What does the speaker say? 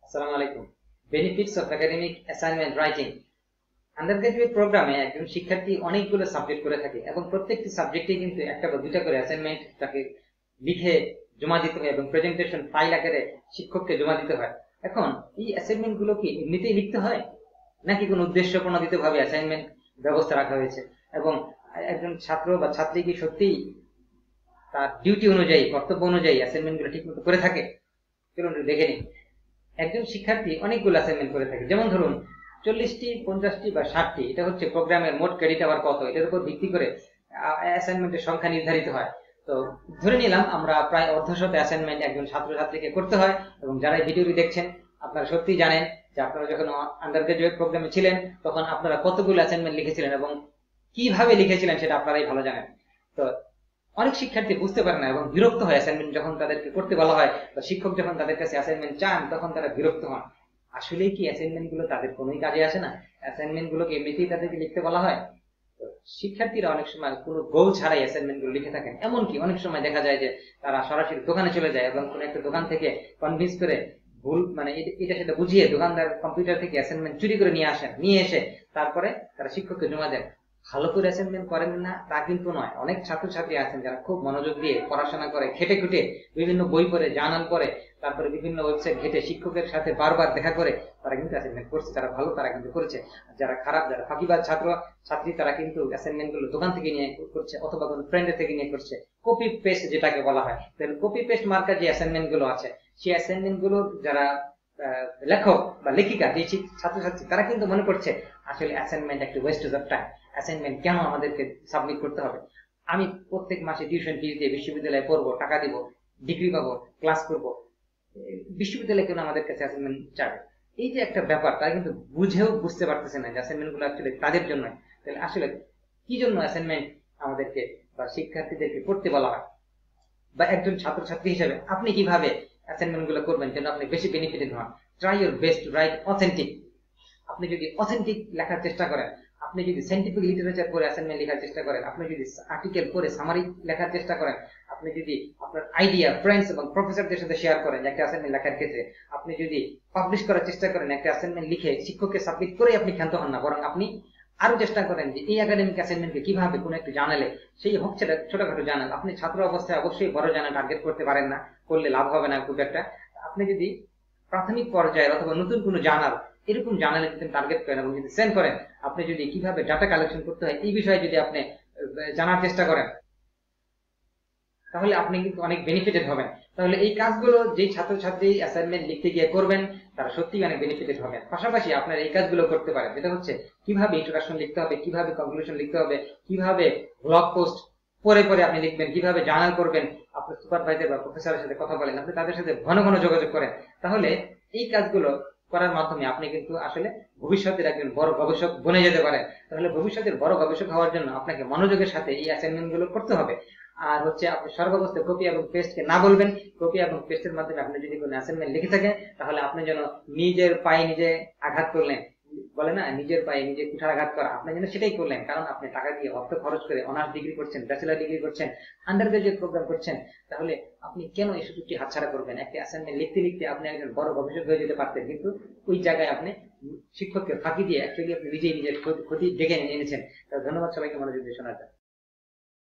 আসসালামু আলাইকুম। Benefits of academic assignment writing. Undergraduate প্রোগ্রামে একজন শিক্ষার্থী অনেকগুলো সাবজেক্ট করে থাকে এবং প্রত্যেকটি সাবজেক্টে কিন্তু একটা বা দুটা করে অ্যাসাইনমেন্ট তাকে লিখে জমা দিতে হয় এবং প্রেজেন্টেশন ফাইল আকারে শিক্ষককে জমা দিতে হয়। এখন এই অ্যাসাইনমেন্ট গুলো কি এমনিতেই লিখতে হয়, নাকি কোনো উদ্দেশ্য প্রণোদিত ভাবে অ্যাসাইনমেন্ট ব্যবস্থা রাখা হয়েছে এবং একজন ছাত্র বা ছাত্রী কি সত্যিই তার ডিউটি অনুযায়ী, কর্তব্য অনুযায়ী অ্যাসাইনমেন্ট গুলো ঠিক মতো করে থাকে? চলুন দেখে নিই। একজন শিক্ষার্থী অনেকগুলো অ্যাসাইনমেন্ট করে থাকে, যেমন ধরুন 40টি, 50টি বা 60টি, এটা হচ্ছে প্রোগ্রামের মোট ক্রেডিট আওয়ার কত, এটার উপর ভিত্তি করে অ্যাসাইনমেন্টের সংখ্যা নির্ধারিত হয়। তো ধরে নিলাম আমরা প্রায় অর্ধশত অ্যাসাইনমেন্ট একজন ছাত্রছাত্রীকে করতে হয়। এবং যারা ভিডিওটি দেখছেন আপনারা সত্যিই জানেন যে আপনারা যখন আন্ডার গ্রাজুয়েট প্রোগ্রামে ছিলেন তখন আপনারা কতগুলো অ্যাসাইনমেন্ট লিখেছিলেন এবং কিভাবে লিখেছিলেন সেটা আপনারাই ভালো জানেন। তো অনেক শিক্ষার্থী বুঝতে পারে না এবং বিরক্ত হয় অ্যাসাইনমেন্ট যখন তাদেরকে করতে বলা হয়, বা শিক্ষক যখন তাদের কাছে অ্যাসাইনমেন্ট চান তখন তারা বিরক্ত হন। আসলেই কি অ্যাসাইনমেন্ট গুলো তাদের কোনোই কাজে আসে না? অ্যাসাইনমেন্ট গুলোকে এমনিতেই তাদেরকে লিখতে বলা হয়। তো শিক্ষার্থীরা অনেক সময় কোনো গোল ছাড়াই অ্যাসাইনমেন্ট গুলো লিখে থাকেন। এমনকি অনেক সময় দেখা যায় যে তারা সরাসরি দোকানে চলে যায় এবং কোনো একটা দোকান থেকে কনভিন্স করে ভুল মানে এটা সেটা বুঝিয়ে দোকানদার কম্পিউটার থেকে অ্যাসাইনমেন্ট চুরি করে নিয়ে এসে তারপরে তারা শিক্ষককে জমা দেন। ভালো করে অ্যাসাইনমেন্ট করেন না তা কিন্তু নয়। অনেক ছাত্রছাত্রী আছেন যারা খুব মনোযোগ দিয়ে পড়াশোনা করে, খেটে খুঁটে বিভিন্ন বই পড়ে, জার্নাল পড়ে, তারপরে বিভিন্ন ওয়েবসাইট ঘেটে শিক্ষকের সাথে বারবার দেখা করে তারা কিন্তু অ্যাসাইনমেন্ট করছে। তারা ভালো, তারা কিন্তু করেছে। যারা খারাপ, যারা ফাঁকিবাজ ছাত্র ছাত্রী, তারা কিন্তু অ্যাসাইনমেন্ট গুলো দোকান থেকে নিয়ে করছে অথবা কোনো ফ্রেন্ডের থেকে নিয়ে করছে। কপি পেস্ট যেটাকে বলা হয়। তাহলে কপি পেস্ট মার্কা যে অ্যাসাইনমেন্ট গুলো আছে, সেই অ্যাসাইনমেন্ট গুলো যারা লেখক বা লেখিকা, যে ছাত্রছাত্রী, তারা কিন্তু মনে করছে আসলে অ্যাসাইনমেন্ট একটা ওয়েস্টেজ অফ টাইম। অ্যাসাইনমেন্ট কেন আমাদেরকে সাবমিট করতে হবে? আমি প্রত্যেক মাসে টিউশন ফিস দিয়ে বিশ্ববিদ্যালয়ে পড়বো, টাকা দিব, ডিগ্রি পাবো, ক্লাস করবো, বিশ্ববিদ্যালয় কেন আমাদের কাছে অ্যাসাইনমেন্ট চাবে? এই যে একটা ব্যাপার, তারা কিন্তু বুঝতে পারতেছে না যে অ্যাসাইনমেন্ট গুলো আসলে তাদের জন্য। তাহলে আসলে কি জন্য অ্যাসাইনমেন্ট আমাদেরকে বা শিক্ষার্থীদেরকে করতে বলা হয়? বা একজন ছাত্রছাত্রী হিসেবে আপনি কিভাবে অ্যাসাইনমেন্ট গুলো করবেন যেন আপনি বেশি বেনিফিটেড হন? Try your best to right authentic. আপনি যদি অথেন্টিক লেখার চেষ্টা করেন, আপনি যদি সাইন্টিফিক লিটারেচার পড়ে অ্যাসাইনমেন্ট লেখার চেষ্টা করেন, আপনি যদি আর্টিকেল পড়ে সামারি লেখার চেষ্টা করেন, আপনি যদি আপনার আইডিয়া ফ্রেন্ডস এবং প্রফেসরদের সাথে শেয়ার করেন একটা অ্যাসাইনমেন্ট লেখার ক্ষেত্রে, আপনি যদি পাবলিশ করার চেষ্টা করেন, একটা অ্যাসাইনমেন্ট লিখে শিক্ষককে সাবমিট করে আপনি ক্ষান্ত হন না, বরং আপনি আরো চেষ্টা করেন যে এই একাডেমিক অ্যাসাইনমেন্টকে কিভাবে কোনো একটু জানালে, সেই হচ্ছে ছোটখাটো জানাল। আপনি ছাত্র অবস্থায় অবশ্যই বড় জানাল টার্গেট করতে পারেন না, করলে লাভ হবে না খুব একটা। আপনি যদি প্রাথমিক পর্যায়ের অথবা নতুন কোনো জানাল, এরকম জানালে যদি টার্গেট করেন এবং যদি সেন্ড করেন, আপনি যদি কিভাবে ডাটা কালেকশন করতে হয় এই বিষয়ে যদি আপনি জানার চেষ্টা করেন, তাহলে আপনি কিন্তু অনেক বেনিফিটেড হবেন। তাহলে এই কাজগুলো যে ছাত্রছাত্রী অ্যাসাইনমেন্ট লিখতে গিয়ে করবেন তারা সত্যিই অনেক বেনিফিটেড হবেন। পাশাপাশি আপনার এই কাজগুলো করতে পারেন, যেটা হচ্ছে কিভাবে ইন্ট্রোডাকশন লিখতে হবে, কিভাবে কনক্লুশন লিখতে হবে, কিভাবে ব্লগ পোস্ট পরে পরে আপনি লিখবেন, কিভাবে জার্নাল করবেন, আপনার সুপারভাইজার বা প্রফেসরের সাথে কথা বলেন, আপনি তাদের সাথে ঘন ঘন যোগাযোগ করেন। তাহলে এই কাজগুলো করার মাধ্যমে আপনি কিন্তু আসলে ভবিষ্যতের একজন বড় গবেষক বনে যেতে পারেন। তাহলে ভবিষ্যতের বড় গবেষক হওয়ার জন্য আপনাকে মনোযোগের সাথে এই অ্যাসাইনমেন্ট গুলো করতে হবে। আর হচ্ছে আপনি সর্বাবস্থায় কপি এবং পেস্টকে না বলবেন। কপি এবং পেস্টের মাধ্যমে আপনি যদি কোনো অ্যাসাইনমেন্ট লিখে থাকেন, তাহলে আপনি যেন নিজের পায়ে নিজে আঘাত করলেন, বলে না নিজের পায়ে নিজে কুঠার আঘাত করা, আপনি যেন সেটাই করলেন। কারণ আপনি টাকা দিয়ে অর্থ খরচ করে অনার্স ডিগ্রি করছেন, ব্যাচেলার ডিগ্রি করছেন, আন্ডার গ্রাজুয়েট প্রোগ্রাম করছেন, তাহলে আপনি কেন এই সুযোগটি হাতছাড়া করবেন? একটা অ্যাসাইনমেন্ট লিখতে লিখতে আপনি একজন বড় গবেষক হয়ে যেতে পারতেন, কিন্তু ওই জায়গায় আপনি শিক্ষককে ফাঁকি দিয়ে অ্যাকচুয়ালি আপনি নিজেই নিজের ক্ষতি ডেকে এনেছেন। ধন্যবাদ সবাইকে মনোযোগ দিয়ে শোনার জন্য।